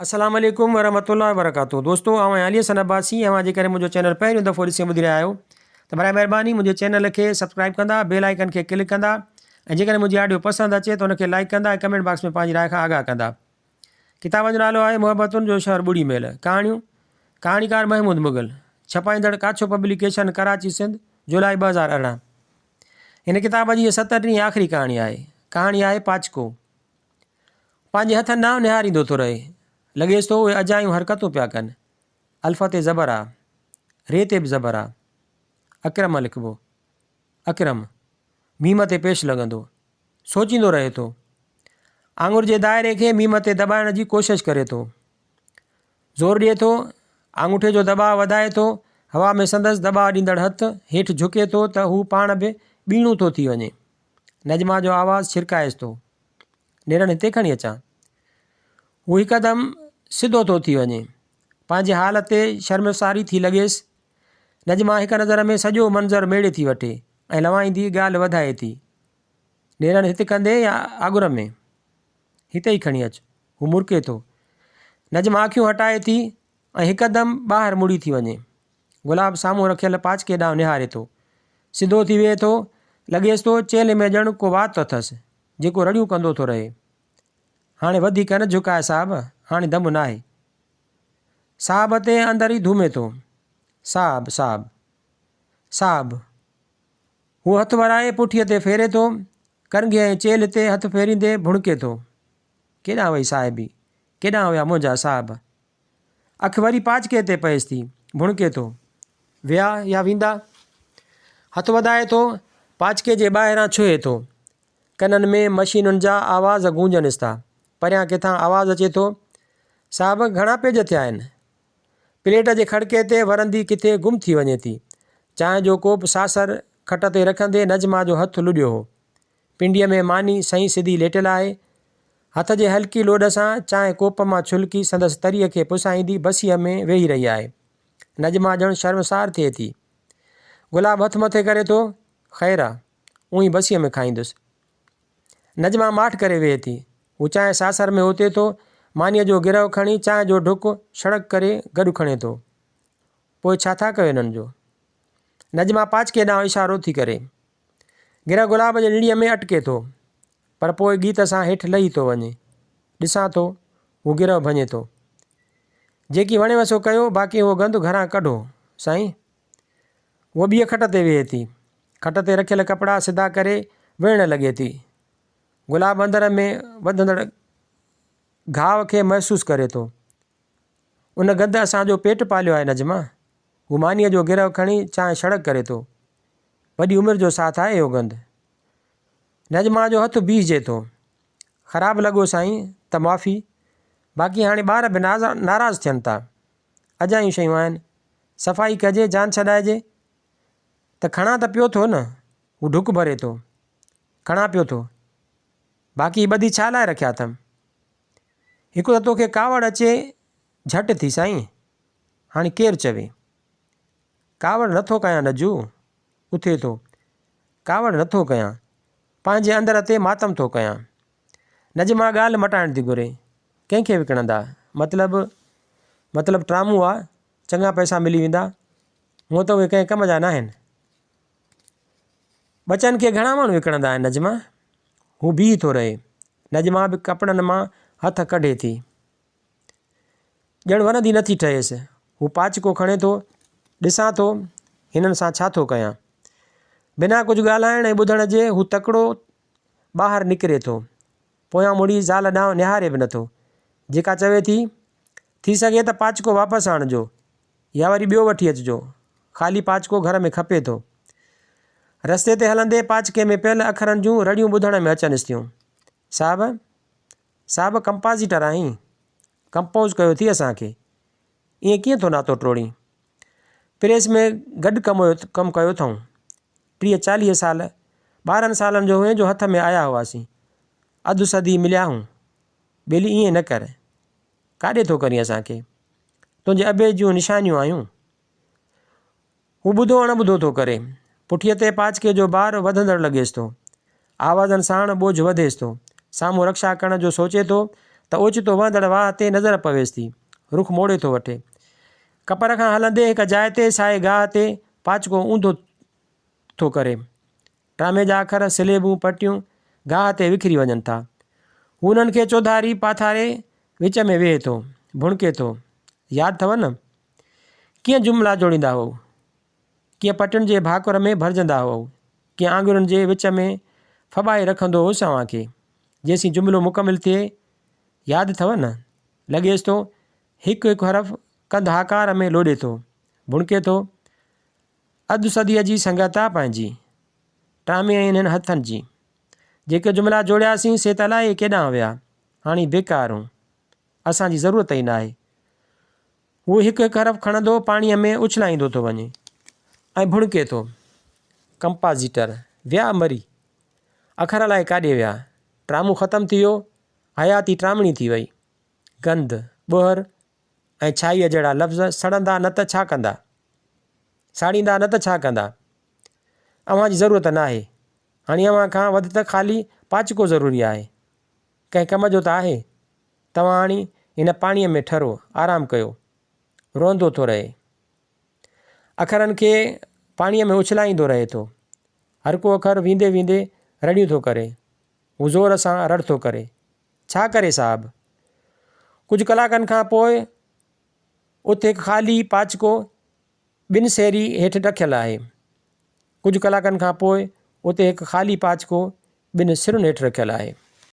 अस्सलाम वालेकुम वरहमतुल्लाहि वबरकातुहू। दोस्तों आउं आहियां अली हसन अब्बासी। अवां जेकॾहिं मुंहिंजो चैनल पहिरियों दफ़ो ॾिसी ॿुधी रहिया आहियो त बराए महिरबानी मुंहिंजे चैनल खे सब्सक्राइब कंदा, बेल आइकन खे क्लिक कंदा ऐं जेकॾहिं मुंहिंजी ऑडियो पसंदि अचे त उनखे लाइक कंदा ऐं कमेंट बॉक्स में पंहिंजी राय खां आगाह कंदा। किताब जो नालो आहे मुहबतुनि जो शहर ॿुड़ी महल। कहाणीकार महमूद मुग़ल। छपाईंदड़ काछो पब्लिकेशन, कराची सिंध, जुलाई 2018। हिन किताब जी 17वीं आख़िरी कहाणी आहे। कहाणी आहे पाचको। पंहिंजे हथनि ॾांहुं निहारींदो थो रहे, लॻेसि थो उहे अजायूं हरकतूं पिया कनि। अल्फ़ ते ज़बर आहे, रे ते बि ज़बर आहे। अकरम लिखिबो, अकरम। मीम ते पेश लॻंदो। सोचींदो रहे थो। आङुर जे दाइरे खे मीम ते दॿाइण जी कोशिशि करे थो। ज़ोर ॾिए थो, आङूठे जो दॿाउ वधाए थो। हवा में संदसि दॿाउ ॾींदड़ हथु हेठि झुके थो त हू पाण बि ॿीणो थो थी वञे। नजमा जो आवाज़ु छिरकाएसि थो, नेरनि हिते खणी अचां। हू हिकदमि सिधो थो थी वञे। पंहिंजे हाल ते शर्मसारी थी लॻेसि। नजमा हिक नज़र में सॼो मंज़रु मेड़े थी वठे ऐं लवाईंदी ॻाल्हि वधाए थी। नेरनि हिते कंदे या आगुर में? हिते ई खणी अचु। हू मुड़के थो। नजमा अखियूं हटाए थी ऐं हिकदमि ॿाहिरि मुड़ी थी वञे। गुलाब साम्हूं रखियल पाचके ॾांहुं निहारे थो। सिधो थी वेहे थो। लॻेसि थो चेले में ॼण को वात अथसि जेको रड़ियूं कंदो थो रहे। हाणे वधीक न झुकाए साहब, हाणे दम नाहे। साहब ते अंदरि ई धूमे थो। साहब साहब साहब। हू हथु वराए पुठीअ ते फेरे थो। करंगी ऐं चेल ते हथु फेरींदे भुणके थो। केॾांहुं वई साहिबी, केॾांहुं विया मुंहिंजा साहब। अखि वरी पाचके ते पएसि थी। भुणके थो, विया या वेंदा? हथु वधाए थो। पाचके जे ॿाहिरां छुहे थो। कननि में मशीनुनि जा आवाज़ गूंजनिसि था। परियां किथां आवाज़ु अचे थो, साहब घणा पेज थिया आहिनि? प्लेट जे खड़के ते वरंदी किथे गुम थी वञे थी। चांहि जो कोप सासर खट ते रखंदे नजमा जो हथु लुॾियो हो। पिंडीअ में मानी सही सिधी लेटियल आहे। हथ जे हल्की लोॾ सां चांहि कोप मां छुलकी संदसि तरीअ खे पुसाईंदी बसीअ में वेही रही आहे। नजमा ॼण शर्मसार थिए थी। गुलाब हथु मथे करे थो, ख़ैरु आहे, उहो ई बसीअ में खाईंदुसि। नजमा माठि करे वेहे थी। हू चांहि सासर में उते थो। मानीअ जो गिरह खणी चांहि जो ढुक सड़क करे गॾु खणे थो। पोइ छा था कयो हिननि जो? नजमा पाचके ॾांहुं इशारो थी करे। गिरह गुलाब जे निड़ीअ में अटके थो, पर पोइ गीत सां हेठि लही थो वञे। ॾिसां थो, हू गिरह भञे थो। जेकी वणेव सो कयो, बाक़ी उहो गंदु घरां कढो साईं। उहा ॿीअ खट ते वेहे थी। खट ते रखियल कपिड़ा सिधा करे विढ़ण लॻे थी। गुलाब अंदर में वधंदड़ घाव खे महसूसु करे थो। उन गंद असांजो पेट पालियो आहे नजमा। हू मानीअ जो गिरह खणी चांहि सड़क करे थो। वॾी उमिरि जो साथ आहे इहो गंद। नजमा जो हथु बीहजे थो। ख़राबु लॻो साईं त माफ़ी, बाक़ी हाणे ॿार बि नाराज़ थियनि था। अजायूं शयूं आहिनि, सफ़ाई कजे, जान छॾाइजे। त खणा त पियो थो न। हू ढुक भरे थो। खणा पियो थो, बाक़ी ॿधी छा लाइ रखिया अथमि? हिकु त तोखे कावड़ अचे झटि थी साईं। हाणे केरु चवे? कावड़ नथो कयां नजू, उथे थो। कावड़ नथो कयां, पंहिंजे अंदर ते मातम थो कयां। नजमा ॻाल्हि मटाइण थी घुरे। कंहिंखे विकिणंदा? मतिलबु ट्रामू आहे, चङा पैसा मिली वेंदा। हूअं त उहे कंहिं कम जा न आहिनि। बचनि खे घणा माण्हू विकिणंदा आहिनि नजमा। हू बीह थो रहे। नजमा बि कपिड़नि मां हथ कढे थी। ॼण वणंदी नथी ठहेसि। हू पाचको खणे थो। ॾिसां थो हिननि सां छा थो कयां। बिना कुझु ॻाल्हाइण ऐं ॿुधण जे हू तकिड़ो ॿाहिरि निकिरे थो। पोयां मुड़ी ज़ाल ॾांहुं निहारे बि नथो। जेका चवे थी सघे त पाचको वापसि आणिजो या वरी ॿियो वठी अचिजो। ख़ाली पाचको घर में खपे थो। रस्ते ते हलंदे पाचके में पियल अखरनि जूं रड़ियूं ॿुधण में अचनिसि थियूं। साहब कंपाज़िटर आहीं, कंपोज़ कयो थी असांखे। ईअं कीअं थो नातो टोड़ी? प्रेस में गॾु कमु कयो अथऊं। 30-40 साल। 12 सालनि जो हुए जो हथ में आया हुआसीं। अधु सदी मिलिया हूं। ॿेली ईअं न कर। काॾे थो करीं असांखे? तुंहिंजे अबे जूं निशानियूं आहियूं। हू ॿुधो अणॿुधो थो करे। पुठीअ ते पाचके जो भार वधंदड़ लॻेसि थो। आवाज़नि साण बोझ वधेसि थो। साम्हूं रक्षा करण जो सोचे थो त ओचितो वहंदड़ वाह ते नज़र पवेसि थी। रुख मोड़े थो वठे। कपर खां हलंदे हिक जाइ ते साए गाह ते पाचको ऊंधो थो करे। टामे जा अखर स्लेबूं पटियूं गाह ते विखरी वञनि था। हू उन्हनि खे चौधारी पाथारे विच में वेहे थो, भुणके थो। यादि अथव न कीअं जुमिला जोड़ींदा हुओ, कीअं पटियुनि जे भाकुर में भरिजंदा हुओ, कीअं आङुरियुनि जे विच में फॿाए रखंदो हुउसि अव्हां खे जेसीं जुमिलो मुकमिल थिए। यादि अथव न? लॻेसि थो हिकु हिकु हरफ़ कंध आकार में लोॾे थो, भुणके थो। अधु सदीअ जी संगत आहे पंहिंजी टामे ऐं हिननि हथनि जी। जेके जुमिला जोड़ियासीं से त अलाए केॾांहुं विया, हाणे बेकार हूं, असांजी ज़रूरत ई न आहे। हू हिकु हिकु हरफ़ खणंदो पाणीअ में उछलाईंदो थो वञे ऐं भुणके थो। कंपाज़िटर विया मरी, अखर अलाए काॾे विया। ट्रामो ख़तमु थी वियो, हयाती ट्रामणी थी वई। गंध, ॿुहर ऐं छाईअ जहिड़ा लफ़्ज़ सड़ंदा न त छा कंदा, साड़ींदा न त छा कंदा। अव्हां जी ज़रूरत न आहे। हाणे अव्हां खां वधि त ख़ाली पाचको ज़रूरी आहे। कंहिं कम जो त आहे। तव्हां हाणे हिन पाणीअ में ठरो, आराम कयो। रोअंदो थो रहे, अखरनि खे पाणीअ में उछलाईंदो रहे थो। हर को अखर वींदे वींदे रड़ियूं थो करे। हू ज़ोर सां रड़ थो करे। छा करे साहिबु? कुझु कलाकनि खां पोइ उते हिकु ख़ाली पाचको ॿिनि सेरी हेठि रखियलु आहे। कुझु कलाकनि खां पोइ उते हिकु ख़ाली पाचको ॿिनि सिरुनि हेठि रखियलु आहे।